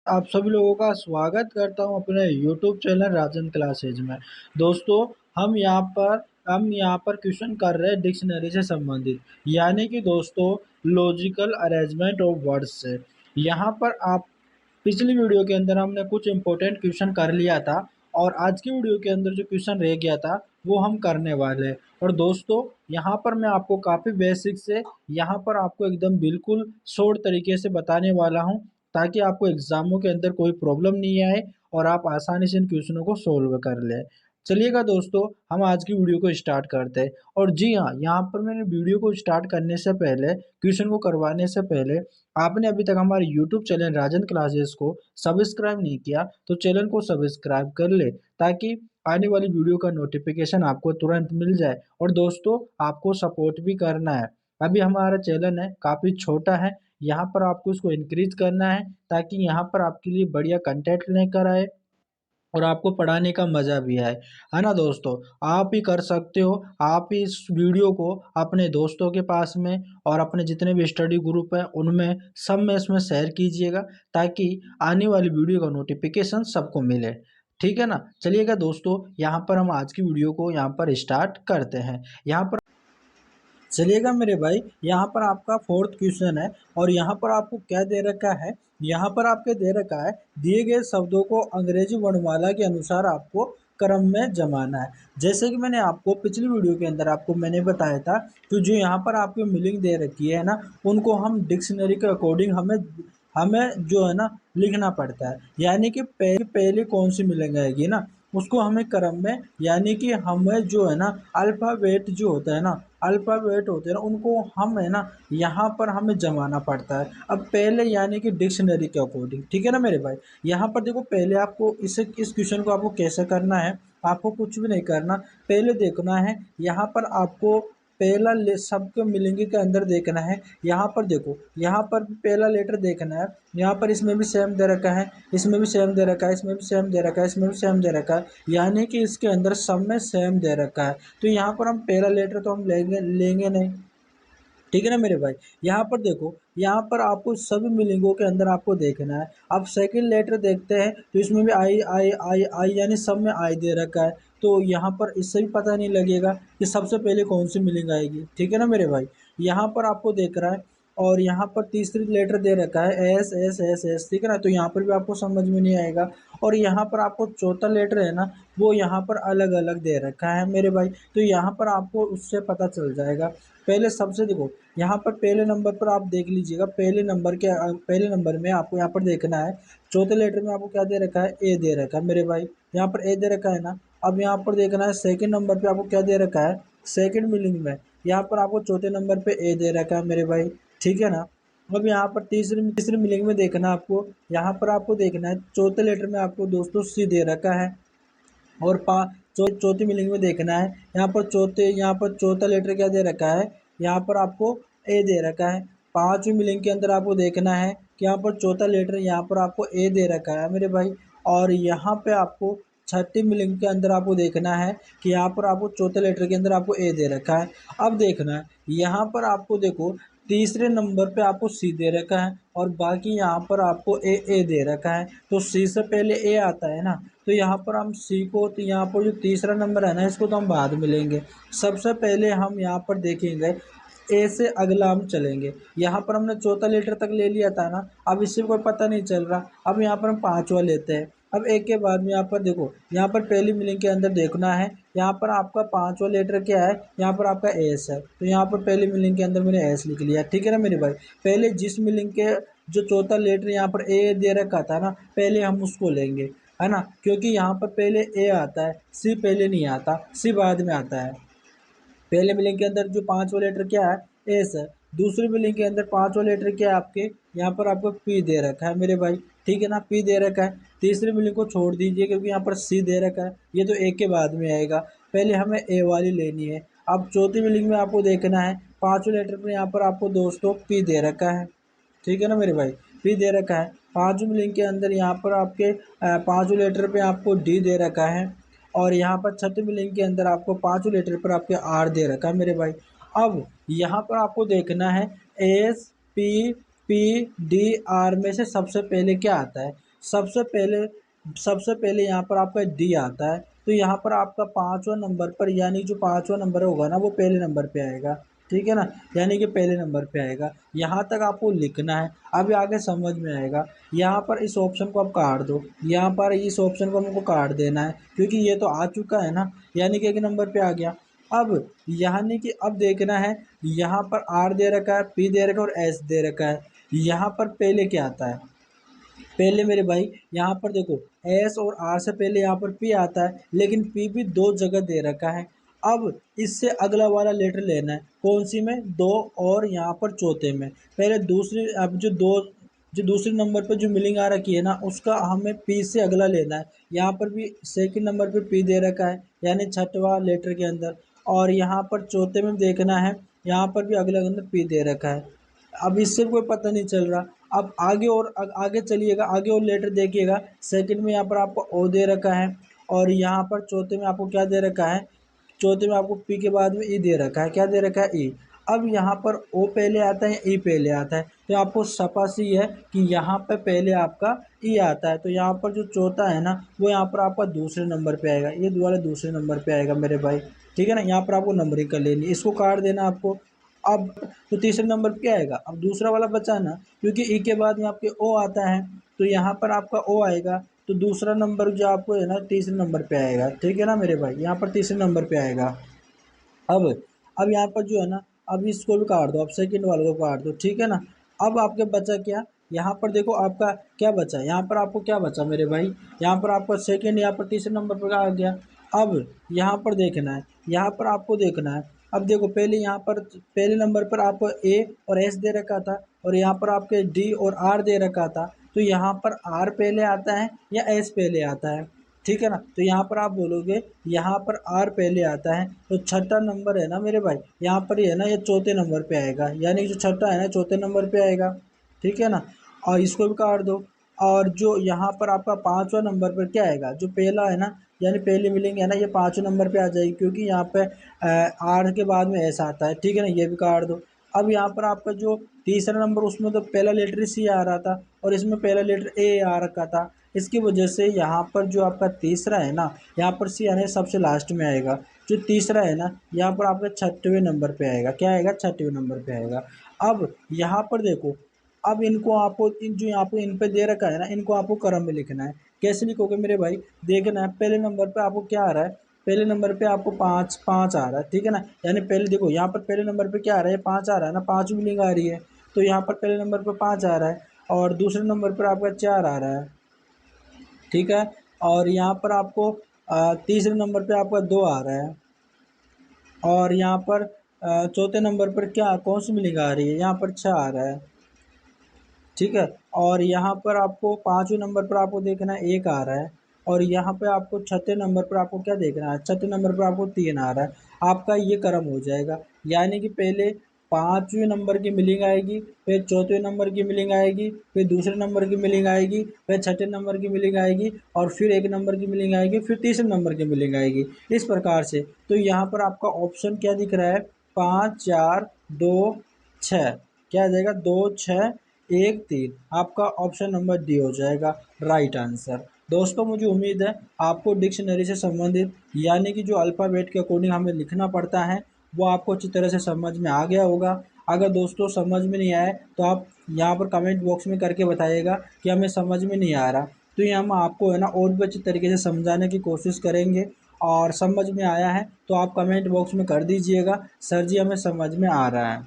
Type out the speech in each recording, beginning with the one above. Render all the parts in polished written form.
आप सभी लोगों का स्वागत करता हूं अपने YouTube चैनल राजन क्लासेज में। दोस्तों, हम यहाँ पर क्वेश्चन कर रहे हैं डिक्शनरी से संबंधित, यानी कि दोस्तों लॉजिकल अरेंजमेंट ऑफ वर्ड्स से। यहाँ पर आप पिछली वीडियो के अंदर हमने कुछ इंपॉर्टेंट क्वेश्चन कर लिया था और आज की वीडियो के अंदर जो क्वेश्चन रह गया था वो हम करने वाले हैं। और दोस्तों, यहाँ पर मैं आपको काफ़ी बेसिक से यहाँ पर आपको एकदम बिल्कुल शॉर्ट तरीके से बताने वाला हूँ, ताकि आपको एग्जामों के अंदर कोई प्रॉब्लम नहीं आए और आप आसानी से इन क्वेश्चनों को सोल्व कर लें। चलिएगा दोस्तों, हम आज की वीडियो को स्टार्ट करते हैं। और जी हाँ, यहाँ पर मैंने वीडियो को स्टार्ट करने से पहले, क्वेश्चन को करवाने से पहले, आपने अभी तक हमारे यूट्यूब चैनल राजन क्लासेस को सब्सक्राइब नहीं किया तो चैनल को सब्सक्राइब कर ले, ताकि आने वाली वीडियो का नोटिफिकेशन आपको तुरंत मिल जाए। और दोस्तों, आपको सपोर्ट भी करना है। अभी हमारा चैनल है काफ़ी छोटा है, यहाँ पर आपको इसको इंक्रीज करना है ताकि यहाँ पर आपके लिए बढ़िया कंटेंट लेकर आए और आपको पढ़ाने का मज़ा भी आए, है ना दोस्तों? आप ही कर सकते हो। आप इस वीडियो को अपने दोस्तों के पास में और अपने जितने भी स्टडी ग्रुप हैं उनमें सब में इसमें शेयर कीजिएगा, ताकि आने वाली वीडियो का नोटिफिकेशन सबको मिले। ठीक है ना? चलिएगा दोस्तों, यहाँ पर हम आज की वीडियो को यहाँ पर स्टार्ट करते हैं। यहाँ पर चलिएगा मेरे भाई, यहाँ पर आपका फोर्थ क्वेश्चन है और यहाँ पर आपको क्या दे रखा है। यहाँ पर आपके दे रखा है, दिए गए शब्दों को अंग्रेजी वर्णमाला के अनुसार आपको क्रम में जमाना है। जैसे कि मैंने आपको पिछली वीडियो के अंदर आपको मैंने बताया था कि जो यहाँ पर आपको मीनिंग दे रखी है ना, उनको हम डिक्शनरी के अकॉर्डिंग हमें हमें जो है ना लिखना पड़ता है। यानी कि पहले कौन सी मीनिंग आएगी ना, उसको हमें क्रम में, यानी कि हमें जो है ना अल्फ़ाबेट जो होता है ना, अल्फ़ाबेट होते हैं ना, उनको हम है ना यहाँ पर हमें जमाना पड़ता है। अब पहले यानी कि डिक्शनरी के अकॉर्डिंग, ठीक है ना मेरे भाई। यहाँ पर देखो, पहले आपको इस क्वेश्चन को आपको कैसे करना है, आपको कुछ भी नहीं करना। पहले देखना है यहाँ पर आपको पहला शब्द के मिलेंगे के अंदर देखना है। यहाँ पर देखो, यहाँ पर पहला लेटर देखना है। यहाँ पर इसमें भी सेम दे रखा है, इसमें भी सेम दे रखा है, इसमें भी सेम दे रखा है, इसमें भी सेम दे रखा है, यानी कि इसके अंदर सब में सेम दे रखा है। तो यहाँ पर हम पहला लेटर तो हम लेंगे लेंगे नहीं, ठीक है ना मेरे भाई। यहाँ पर देखो, यहाँ पर आपको सभी मिलिंगों के अंदर आपको देखना है। अब सेकंड लेटर देखते हैं तो इसमें भी आई आई आई आई, यानी सब में आई दे रखा है। तो यहाँ पर इससे भी पता नहीं लगेगा कि सबसे पहले कौन सी मिलिंग आएगी, ठीक है ना मेरे भाई। यहाँ पर आपको देख रहा है और यहाँ पर तीसरी लेटर दे रखा है एस एस एस एस, ठीक है ना, तो यहाँ पर भी आपको समझ में नहीं आएगा। और यहाँ पर आपको चौथा लेटर है ना, वो यहाँ पर अलग अलग दे रखा है मेरे भाई। तो यहाँ पर आपको उससे पता चल जाएगा। पहले सबसे देखो, यहाँ पर पहले नंबर पर आप देख लीजिएगा, पहले नंबर में आपको यहाँ पर देखना है, चौथे लेटर में आपको क्या दे रखा है, ए दे रखा है मेरे भाई। यहाँ पर ए दे रखा है ना। अब यहाँ पर देखना है सेकंड नंबर पे आपको क्या दे रखा है, सेकंड मीनिंग में यहाँ पर आपको चौथे नंबर पे ए दे रखा है मेरे भाई, ठीक है ना। अब यहाँ पर तीसरी तीसरी मीनिंग में देखना आपको, यहाँ पर आपको देखना है चौथे लेटर में आपको दोस्तों सी दे रखा है। और चौथी मीनिंग में देखना है, यहाँ पर चौथा लेटर क्या दे रखा है, यहाँ पर आपको ए दे रखा है। पांचवी मीनिंग के अंदर आपको देखना है कि यहाँ पर चौथा लेटर यहाँ पर आपको ए दे रखा है मेरे भाई। और यहाँ पे आपको छठी मीनिंग के अंदर आपको देखना है कि यहाँ पर आपको चौथे लेटर के अंदर आपको ए दे रखा है। अब देखना है, यहाँ पर आपको देखो तीसरे नंबर पे आपको सी दे रखा है और बाकी यहाँ पर आपको ए दे रखा है। तो सी से पहले ए आता है ना, तो यहाँ पर हम सी को, तो यहाँ पर जो तीसरा नंबर है ना, इसको तो हम बाद में लेंगे। सबसे पहले हम यहाँ पर देखेंगे ए से अगला हम चलेंगे। यहाँ पर हमने चौथा लेटर तक ले लिया था ना, अब इससे कोई पता नहीं चल रहा। अब यहाँ पर हम पांचवा लेते हैं। अब एक के बाद में यहाँ पर देखो, यहाँ पर पहली मीनिंग के अंदर देखना है, यहाँ पर आपका पांचवा लेटर क्या है, यहाँ पर आपका एस है। तो यहाँ पर पहली मीनिंग के अंदर मैंने एस लिख लिया, ठीक है ना मेरे भाई। पहले जिस मीनिंग के जो चौथा लेटर यहाँ पर ए दे रखा था ना, पहले हम उसको लेंगे, है ना, क्योंकि यहाँ पर पहले ए आता है, सी पहले नहीं आता, सी बाद में आता है। पहले मिलिंग के अंदर जो पांचवा लेटर क्या है, एस है। दूसरी मिलिंग के अंदर पांचवा लेटर क्या है आपके, यहाँ पर आपको पी दे रखा है मेरे भाई, ठीक है ना, पी दे रखा है। तीसरी मिलिंग को छोड़ दीजिए क्योंकि यहाँ पर सी दे रखा है, ये तो एक के बाद में आएगा, पहले हमें ए वाली लेनी है। अब चौथी मिलिंग में आपको देखना है, पांचवें लेटर पर यहाँ पर आपको दोस्तों पी दे रखा है, ठीक है ना मेरे भाई, पी दे रखा है। पांचवें लिंक के अंदर यहाँ पर आपके पांचवें लेटर पे आपको डी दे रखा है और यहाँ पर छठवीं लिंक के अंदर आपको पांचवें लेटर पर आपके आर दे रखा है मेरे भाई। अब यहाँ पर आपको देखना है S P P D R में से सबसे पहले क्या आता है। सबसे पहले यहाँ पर आपका डी आता है, तो यहाँ पर आपका पाँचवा नंबर पर, यानी जो पाँचवा नंबर होगा ना वो पहले नंबर पे आएगा, ठीक है ना, यानी कि पहले नंबर पे आएगा। यहाँ तक आपको लिखना है, अभी आगे समझ में आएगा। यहाँ पर इस ऑप्शन को आप काट दो, यहाँ पर इस ऑप्शन को हमको काट देना है क्योंकि ये तो आ चुका है ना, यानी कि एक नंबर पे आ गया। अब यानी कि अब देखना है, यहाँ पर आर दे रखा है, पी दे रखा है और एस दे रखा है। यहाँ पर पहले क्या आता है, पहले मेरे भाई यहाँ पर देखो एस और आर से पहले यहाँ पर पी आता है, लेकिन पी भी दो जगह दे रखा है। अब इससे अगला वाला लेटर लेना है, कौन सी में, दो और यहाँ पर चौथे में। पहले दूसरी, अब जो दूसरे नंबर पर जो मिलिंग आ रखी है ना उसका हमें पी से अगला लेना है। यहाँ पर भी सेकंड नंबर पे पी दे रखा है, यानी छठवा लेटर के अंदर, और यहाँ पर चौथे में देखना है, यहाँ पर भी अगले अंदर पी दे रखा है। अब इससे कोई पता नहीं चल रहा। अब आगे और आगे चलिएगा, आगे और लेटर देखिएगा। सेकंड में यहाँ पर आपको ओ दे रखा है, और यहाँ पर चौथे में आपको क्या दे रखा है, चौथे में आपको पी के बाद में ई दे रखा है, क्या दे रखा है, ई। अब यहाँ पर ओ पहले आता है, ई पहले आता है, तो आपको सपासी है कि यहाँ पे पहले आपका ई आता है, तो यहाँ पर जो चौथा है ना वो यहाँ पर आपका दूसरे नंबर पे आएगा, ये वाला दूसरे नंबर पे आएगा मेरे भाई, ठीक है ना। यहाँ पर आपको नंबरिंग कर लेनी, इसको काट देना आपको। अब तो तीसरे नंबर पे क्या आएगा, अब दूसरा वाला बचा ना, क्योंकि ई के बाद में आपके ओ आता है, तो यहाँ पर आपका ओ आएगा, तो दूसरा नंबर जो आपको है ना तीसरे नंबर पे आएगा, ठीक है ना मेरे भाई, यहाँ पर तीसरे नंबर पे आएगा। अब अब यहाँ पर जो है ना, अब इसको भी काट दो, अब सेकंड वाले को काट दो, ठीक है ना। अब आपके बचा क्या, यहाँ पर देखो आपका क्या बचा, यहाँ पर आपको क्या बचा मेरे भाई, यहाँ पर आपका सेकंड, यहाँ पर तीसरे नंबर पर आ गया। अब यहाँ पर देखना है, यहाँ पर आपको देखना है। अब देखो पहले यहाँ पर पहले नंबर पर आपको ए और एस दे रखा था, और यहाँ पर आपके डी और आर दे रखा था, तो यहाँ पर आर पहले आता है या एस पहले आता है, ठीक है ना। तो यहाँ पर आप बोलोगे यहाँ पर आर पहले आता है, तो छठा नंबर है ना मेरे भाई, यहाँ पर ही है ना, ये चौथे नंबर पे आएगा, यानी जो छठा है ना चौथे नंबर पे आएगा, ठीक है ना। और इसको भी काट दो। और जो यहाँ पर आपका पाँचवा नंबर पर क्या आएगा, जो पहला है ना, यानी पहली मिलेंगे है ना, ये पाँचवें नंबर पे आ जाएगी, क्योंकि यहाँ पे आर के बाद में ऐसा आता है, ठीक है ना, ये भी काट दो। अब यहाँ पर आपका जो तीसरा नंबर, उसमें तो पहला लेटर सी आ रहा था और इसमें पहला लेटर ए आ रखा था, इसकी वजह से यहाँ पर जो आपका तीसरा है ना, यहाँ पर सी आने सबसे लास्ट में आएगा। जो तीसरा है ना यहाँ पर आपका छठवें नंबर पे आएगा, क्या आएगा, छठवें नंबर पे आएगा। अब यहाँ पर देखो, अब इनको आपको जो आपको इन पे दे रखा है ना, इनको आपको क्रम में लिखना है। कैसे लिखोगे मेरे भाई, देखना है पहले नंबर पे आपको क्या आ रहा है, पहले नंबर पे आपको पाँच पाँच आ रहा है, ठीक है ना। यानी पहले देखो यहाँ पर पहले नंबर पे क्या आ रहा है, पाँच आ रहा है ना, पाँच मिलिंग आ रही है, तो यहाँ पर पहले नंबर पर पाँच आ रहा है, और दूसरे नंबर पर आपका चार आ रहा है, ठीक है। और यहाँ पर आपको तीसरे नंबर पे आपका दो आ रहा है, और यहाँ पर चौथे नंबर पर क्या कौन सी मिलिंग आ रही है, यहाँ पर छः आ रहा है, ठीक है। और यहाँ पर आपको पाँचवें नंबर पर आपको देखना है एक आ रहा है, और यहाँ पे आपको छठे नंबर पर आपको क्या देखना है, छठे नंबर पर आपको तीन आ रहा है। आपका ये क्रम हो जाएगा, यानी कि पहले पाँचवें नंबर की मिलिंग आएगी, फिर चौथे नंबर की मिलिंग आएगी, फिर दूसरे नंबर की मिलिंग आएगी, फिर छठे नंबर की मिलिंग आएगी, और फिर एक नंबर की मिलिंग आएगी, फिर तीसरे नंबर की मिलिंग आएगी, इस प्रकार से। तो यहाँ पर आपका ऑप्शन क्या दिख रहा है, पाँच चार दो छः, क्या आ जाएगा, दो छः एक तीन, आपका ऑप्शन नंबर डी हो जाएगा राइट आंसर। दोस्तों मुझे उम्मीद है आपको डिक्शनरी से संबंधित, यानी कि जो अल्फ़ाबेट के अकॉर्डिंग हमें लिखना पड़ता है, वो आपको अच्छी तरह से समझ में आ गया होगा। अगर दोस्तों समझ में नहीं आए तो आप यहाँ पर कमेंट बॉक्स में करके बताइएगा कि हमें समझ में नहीं आ रहा, तो ये हम आपको है ना और भी अच्छी तरीके से समझाने की कोशिश करेंगे। और समझ में आया है तो आप कमेंट बॉक्स में कर दीजिएगा, सर जी हमें समझ में आ रहा है,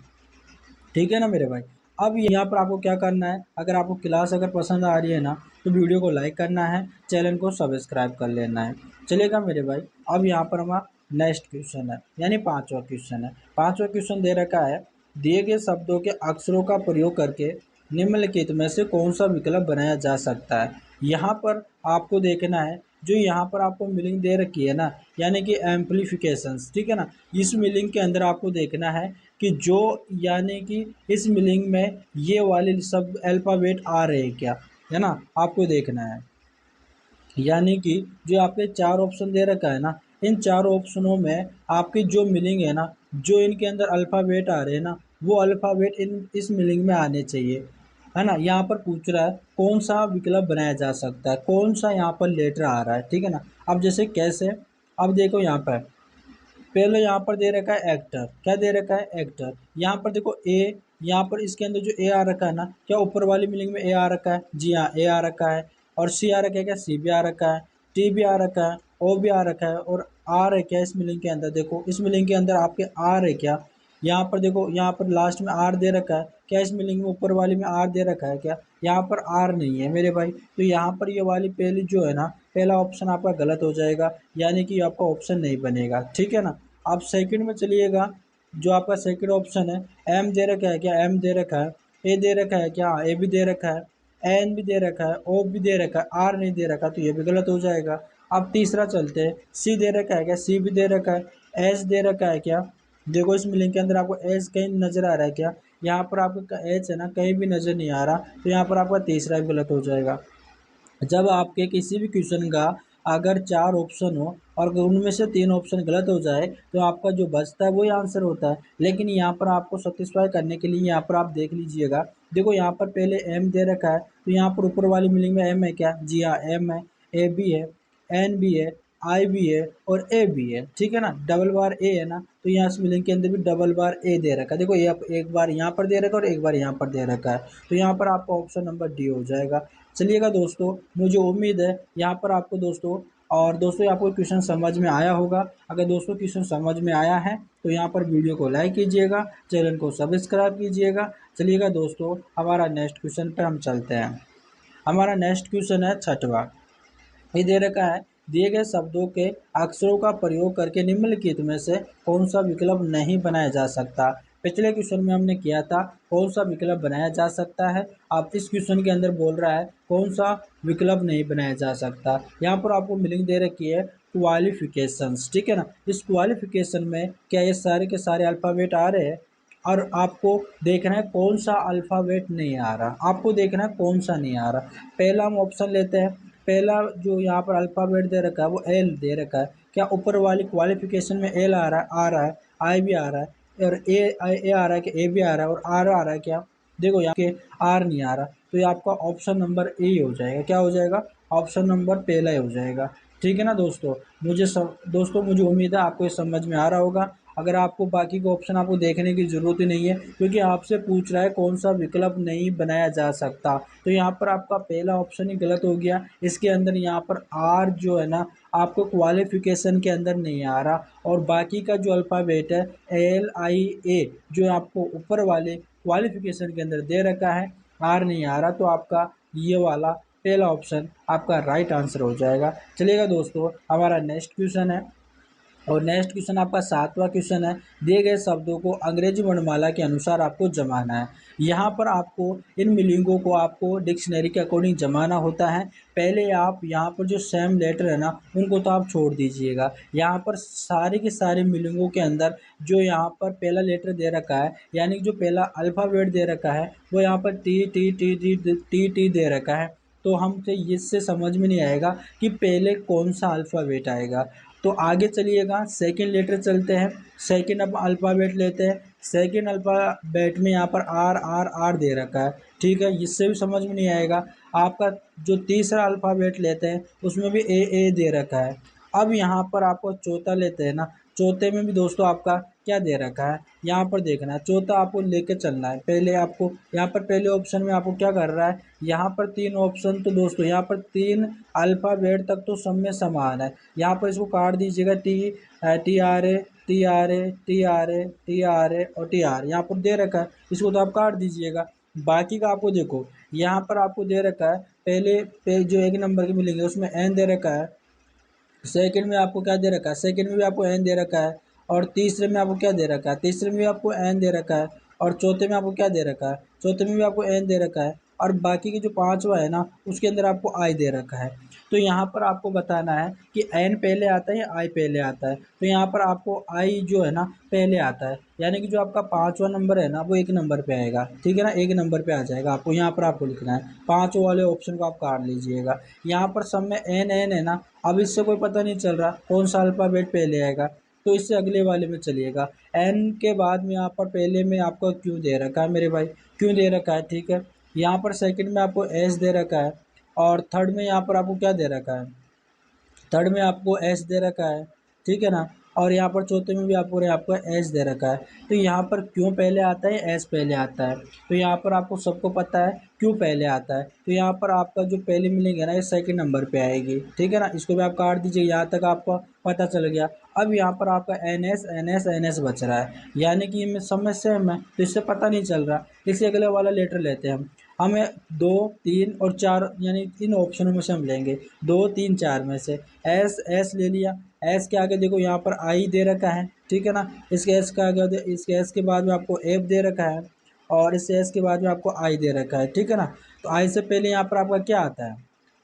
ठीक है ना मेरे भाई। अब यहाँ पर आपको क्या करना है, अगर आपको क्लास अगर पसंद आ रही है ना तो वीडियो को लाइक करना है, चैनल को सब्सक्राइब कर लेना है, चलेगा मेरे भाई। अब यहाँ पर हमारा नेक्स्ट क्वेश्चन है, यानी पांचवा क्वेश्चन है। पांचवा क्वेश्चन दे रखा है, दिए गए शब्दों के अक्षरों का प्रयोग करके निम्नलिखित में से कौन सा विकल्प बनाया जा सकता है। यहाँ पर आपको देखना है, जो यहाँ पर आपको मीनिंग दे रखी है ना, यानी कि एम्पलीफिकेशंस, ठीक है ना। इस मीनिंग के अंदर आपको देखना है कि जो, यानी कि इस मीनिंग में ये वाले सब अल्फ़ाबेट आ रहे हैं क्या, है ना, आपको देखना है। यानी कि जो आपके चार ऑप्शन दे रखा है ना, इन चारों ऑप्शनों में आपकी जो मीनिंग है ना, जो इनके अंदर अल्फ़ाबेट आ रहे हैं ना, वो अल्फ़ाबेट इन इस मीनिंग में आने चाहिए। है ना। यहाँ पर पूछ रहा है कौन सा विकल्प बनाया जा सकता है, कौन सा यहाँ पर लेटर आ रहा है, ठीक है ना। अब जैसे कैसे, अब देखो यहाँ पर पहले यहाँ पर दे रखा है एक्टर, क्या दे रखा है एक्टर। यहाँ पर देखो ए, यहाँ पर इसके अंदर जो ए आ रखा है ना, क्या ऊपर वाली मीनिंग में ए आ रखा है, जी हाँ ए आ रखा है। और सी आ रखा है, क्या सी भी आ रखा है, टी भी आ रखा है, ओ भी आ रखा है, और आर है क्या इस मीनिंग के अंदर। देखो इस मीनिंग के अंदर आपके आर है क्या, यहाँ पर देखो यहाँ पर लास्ट में आर दे रखा है, क्या इस मीनिंग में ऊपर वाली में आर दे रखा है क्या, यहाँ पर आर नहीं है मेरे भाई। तो यहाँ पर ये वाली पहली जो है ना, पहला ऑप्शन आपका गलत हो जाएगा, यानी कि आपका ऑप्शन नहीं बनेगा, ठीक है ना। आप सेकंड में चलिएगा, जो आपका सेकंड ऑप्शन है एम दे रखा है क्या, एम दे रखा है, ए दे रखा है क्या, ए भी दे रखा है, एन भी दे रखा है, ओ भी दे रखा है, आर नहीं दे रखा, तो ये भी गलत हो जाएगा। अब तीसरा चलते हैं, सी दे रखा है क्या, सी भी दे रखा है, एच दे रखा है क्या, देखो इस लिंक के अंदर आपको एच कहीं नजर आ रहा है क्या, यहाँ पर आपका एच है ना कहीं भी नजर नहीं आ रहा, तो यहाँ पर आपका तीसरा भी गलत हो जाएगा। जब आपके किसी भी क्वेश्चन का अगर चार ऑप्शन हो और अगर उनमें से तीन ऑप्शन गलत हो जाए तो आपका जो बचता है वही आंसर होता है। लेकिन यहाँ पर आपको सेटिस्फाई करने के लिए यहाँ पर आप देख लीजिएगा, देखो यहाँ पर पहले एम दे रखा है, तो यहाँ पर ऊपर वाली मीनिंग में एम है क्या, जी हाँ एम है, ए बी है, एन बी है, आई भी है और ए भी है, ठीक है ना। डबल बार ए है ना, तो यहाँ स्पेलिंग के अंदर भी डबल बार ए दे रखा है, देखो ये एक बार यहाँ पर दे रखा है और एक बार यहाँ पर दे रखा है, तो यहाँ पर आपका ऑप्शन नंबर डी हो जाएगा। चलिएगा दोस्तों, मुझे उम्मीद है यहाँ पर आपको दोस्तों, और दोस्तों आपको क्वेश्चन समझ में आया होगा। अगर दोस्तों क्वेश्चन समझ में आया है तो यहाँ पर वीडियो को लाइक कीजिएगा, चैनल को सब्सक्राइब कीजिएगा। चलिएगा दोस्तों, हमारा नेक्स्ट क्वेश्चन पर हम चलते हैं। हमारा नेक्स्ट क्वेश्चन है छठवा, ये दे रखा है, दिए गए शब्दों के अक्षरों का प्रयोग करके निम्नलिखित में से कौन सा विकल्प नहीं बनाया जा सकता। पिछले क्वेश्चन में हमने किया था कौन सा विकल्प बनाया जा सकता है, आप इस क्वेश्चन के अंदर बोल रहा है कौन सा विकल्प नहीं बनाया जा सकता। यहाँ पर आपको मीनिंग दे रखी है क्वालिफिकेशंस, ठीक है ना। इस क्वालिफिकेशन में क्या ये सारे के सारे अल्फ़ाबेट आ रहे हैं, और आपको देखना है कौन सा अल्फ़ाबेट नहीं आ रहा, आपको देखना है कौन सा नहीं आ रहा। पहला हम ऑप्शन लेते हैं, पहला जो यहाँ पर अल्फ़ाबेट दे रखा है वो एल दे रखा है, क्या ऊपर वाली क्वालिफिकेशन में एल आ रहा है, आई भी आ रहा है, और ए आ रहा है, कि ए भी आ रहा है और आर आ रहा है क्या, देखो यहाँ के आर नहीं आ रहा, तो ये आपका ऑप्शन नंबर ए हो जाएगा, क्या हो जाएगा, ऑप्शन नंबर पहला ही हो जाएगा, ठीक है ना दोस्तों। दोस्तों मुझे उम्मीद है आपको ये समझ में आ रहा होगा। अगर आपको बाकी के ऑप्शन आपको देखने की ज़रूरत ही नहीं है, क्योंकि आपसे पूछ रहा है कौन सा विकल्प नहीं बनाया जा सकता, तो यहाँ पर आपका पहला ऑप्शन ही गलत हो गया। इसके अंदर यहाँ पर आर जो है ना आपको क्वालिफिकेशन के अंदर नहीं आ रहा, और बाकी का जो अल्फ़ाबेट है एल आई ए जो आपको ऊपर वाले क्वालिफिकेशन के अंदर दे रखा है, आर नहीं आ रहा, तो आपका ये वाला पहला ऑप्शन आपका राइट आंसर हो जाएगा। चलिएगा दोस्तों, हमारा नेक्स्ट क्वेश्चन है, और नेक्स्ट क्वेश्चन आपका सातवां क्वेश्चन है, दिए गए शब्दों को अंग्रेजी वर्णमाला के अनुसार आपको जमाना है। यहाँ पर आपको इन मीनिंगों को आपको डिक्शनरी के अकॉर्डिंग जमाना होता है। पहले आप यहाँ पर जो सेम लेटर है ना उनको तो आप छोड़ दीजिएगा, यहाँ पर सारे के सारे मीनिंगों के अंदर जो यहाँ पर पहला लेटर दे रखा है, यानी जो पहला अल्फ़ाबेट दे रखा है वो यहाँ पर T T T T T T दे रखा है, तो हमसे इससे समझ में नहीं आएगा कि पहले कौन सा अल्फ़ाबेट आएगा। तो आगे चलिएगा, सेकंड लेटर चलते हैं, सेकंड अब अल्फ़ाबेट लेते हैं। सेकंड अल्फ़ाबेट में यहाँ पर आर आर आर दे रखा है, ठीक है, इससे भी समझ में नहीं आएगा। आपका जो तीसरा अल्फ़ाबेट लेते हैं उसमें भी ए दे रखा है। अब यहाँ पर आपको चौथा लेते हैं ना, चौथे में भी दोस्तों आपका क्या दे रखा है, यहाँ पर देखना है, चौथा आपको लेके चलना है। पहले आपको यहाँ पर पहले ऑप्शन में आपको क्या कर रहा है, यहाँ पर तीन ऑप्शन, तो दोस्तों यहाँ पर तीन अल्फ़ाबेट तक तो सब में समान है, यहाँ पर इसको काट दीजिएगा, T R A T R A T R A T R A और टी आर यहाँ पर दे रखा है, इसको तो आप काट दीजिएगा। बाकी का आपको देखो यहाँ पर आपको दे रखा है, पहले पे जो एक नंबर के मिलेंगे उसमें एन दे रखा है, सेकंड में आपको क्या दे रखा है, सेकंड में भी आपको एन दे रखा है, और तीसरे में आपको क्या दे रखा है, तीसरे में भी आपको एन दे रखा है, और चौथे में आपको क्या दे रखा है, चौथे में भी आपको एन दे रखा है, और बाकी के जो पांचवा है ना उसके अंदर आपको आई दे रखा है। तो यहाँ पर आपको बताना है कि एन पहले आता है या आई पहले आता है, तो यहाँ पर आपको आई जो है ना पहले आता है, यानी कि जो आपका पांचवा नंबर है ना वो एक नंबर पे आएगा, ठीक है ना, एक नंबर पे आ जाएगा आपको, यहाँ पर आपको लिखना है, पांचों वाले ऑप्शन को आप काट लीजिएगा। यहाँ पर सब में एन एन है ना, अब इससे कोई पता नहीं चल रहा कौन सा अल्फ़ाबेट पहले आएगा, तो इससे अगले वाले में चलिएगा। एन के बाद में यहाँ पर पहले में आपका क्यों दे रखा है मेरे भाई, क्यों दे रखा है, ठीक है, यहाँ पर सेकंड में आपको एस दे रखा है, और थर्ड में यहाँ पर आपको क्या दे रखा है, थर्ड में आपको एस दे रखा है, ठीक है ना। और यहाँ पर चौथे में भी आपको एस दे रखा है। तो यहाँ पर क्यों पहले आता है, एस पहले आता है। तो यहाँ पर आपको सबको पता है क्यों पहले आता है। तो यहाँ पर आपका जो पहले मिलेंगे ना, ये सेकंड नंबर पे आएगी, ठीक है ना। इसको भी आप काट दीजिए, यहाँ तक आपको पता चल गया। अब यहाँ पर आपका N S N S N S बच रहा है, यानी कि इनमें सब में सेम है, तो इससे पता नहीं चल रहा। इससे अगले वाला लेटर लेते हैं हम। हमें 2, 3 और 4 यानी इन ऑप्शनों में से हम लेंगे 2, 3, 4 में से। एस एस ले लिया, एस के आगे देखो यहाँ पर आई दे रखा है, ठीक है ना। इसके एस का आगे इसके एस के बाद में आपको एफ दे रखा है, और इस एस के बाद में आपको आई दे रखा है, ठीक है ना। तो आई से पहले यहाँ पर आपका क्या आता है,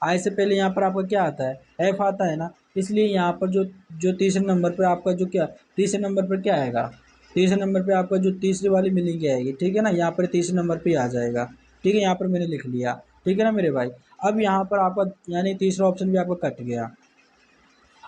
आई से पहले यहाँ पर आपका क्या आता है, एफ आता है ना। इसलिए यहाँ पर जो जो तीसरे नंबर पर आपका जो क्या, तीसरे नंबर पर क्या आएगा, तीसरे नंबर पे आपका जो तीसरी वाली मिलेंगी आएगी, ठीक है ना। यहाँ पर तीसरे नंबर पे आ जाएगा, ठीक है। यहाँ पर मैंने लिख लिया, ठीक है ना मेरे भाई। अब यहाँ पर आपका यानी तीसरा ऑप्शन भी आपका कट गया।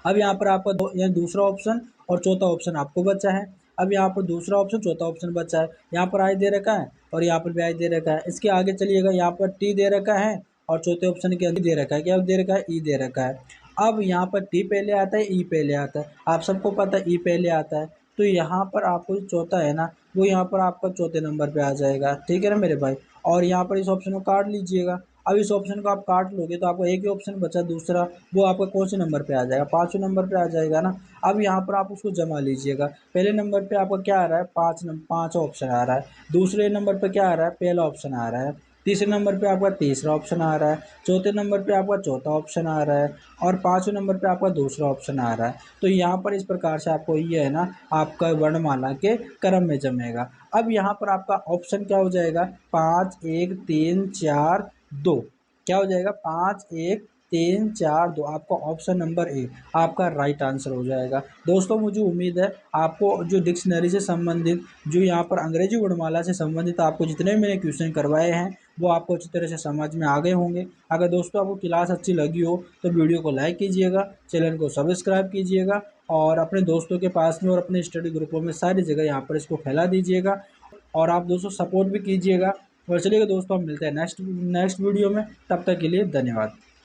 अब यहाँ पर आपका यानी दूसरा ऑप्शन और चौथा ऑप्शन आपको बचा है। अब यहाँ पर दूसरा ऑप्शन चौथा ऑप्शन बचा है। यहाँ पर आई दे रखा है और यहाँ पर भी आई दे रखा है। इसके आगे चलिएगा, यहाँ पर टी दे रखा है और चौथे ऑप्शन के अंदर दे रखा है, क्या दे रखा है, ई दे रखा है। अब यहाँ पर टी पहले आता है, ई पहले आता है, आप सबको पता है ई पहले आता है। तो यहाँ पर आपको जो चौथा है ना, वो यहाँ पर आपका चौथे नंबर पे आ जाएगा, ठीक है ना मेरे भाई। और यहाँ पर इस ऑप्शन को काट लीजिएगा। अब इस ऑप्शन को आप काट लोगे तो आपको एक ही ऑप्शन बचा दूसरा, वो आपका कौन से नंबर पे आ जाएगा, पाँचवें नंबर पे आ जाएगा ना। अब यहाँ पर आप उसको जमा लीजिएगा। पहले नंबर पे आपका क्या आ रहा है, पाँच ऑप्शन आ रहा है। दूसरे नंबर पे क्या आ रहा है, पहला ऑप्शन आ रहा है। तीसरे नंबर पे आपका तीसरा ऑप्शन आ रहा है। चौथे नंबर पे आपका चौथा ऑप्शन आ रहा है। और पाँचवें नंबर पे आपका दूसरा ऑप्शन आ रहा है। तो यहाँ पर इस प्रकार से आपको ये है ना, आपका वर्णमाला के क्रम में जमेगा। अब यहाँ पर आपका ऑप्शन क्या हो जाएगा, 5, 1, 3, 4, 2। क्या हो जाएगा, 5, 1, 3, 4, 2। आपका ऑप्शन नंबर ए आपका राइट आंसर हो जाएगा। दोस्तों मुझे उम्मीद है आपको जो डिक्शनरी से संबंधित, जो यहाँ पर अंग्रेजी वर्णमाला से संबंधित आपको जितने भी मैंने क्वेश्चन करवाए हैं, वो आपको अच्छी तरह से समझ में आ गए होंगे। अगर दोस्तों आपको क्लास अच्छी लगी हो तो वीडियो को लाइक कीजिएगा, चैनल को सब्सक्राइब कीजिएगा, और अपने दोस्तों के पास में और अपने स्टडी ग्रुपों में सारी जगह यहाँ पर इसको फैला दीजिएगा। और आप दोस्तों सपोर्ट भी कीजिएगा। और चलिए दोस्तों, हम मिलते हैं नेक्स्ट वीडियो में। तब तक के लिए धन्यवाद।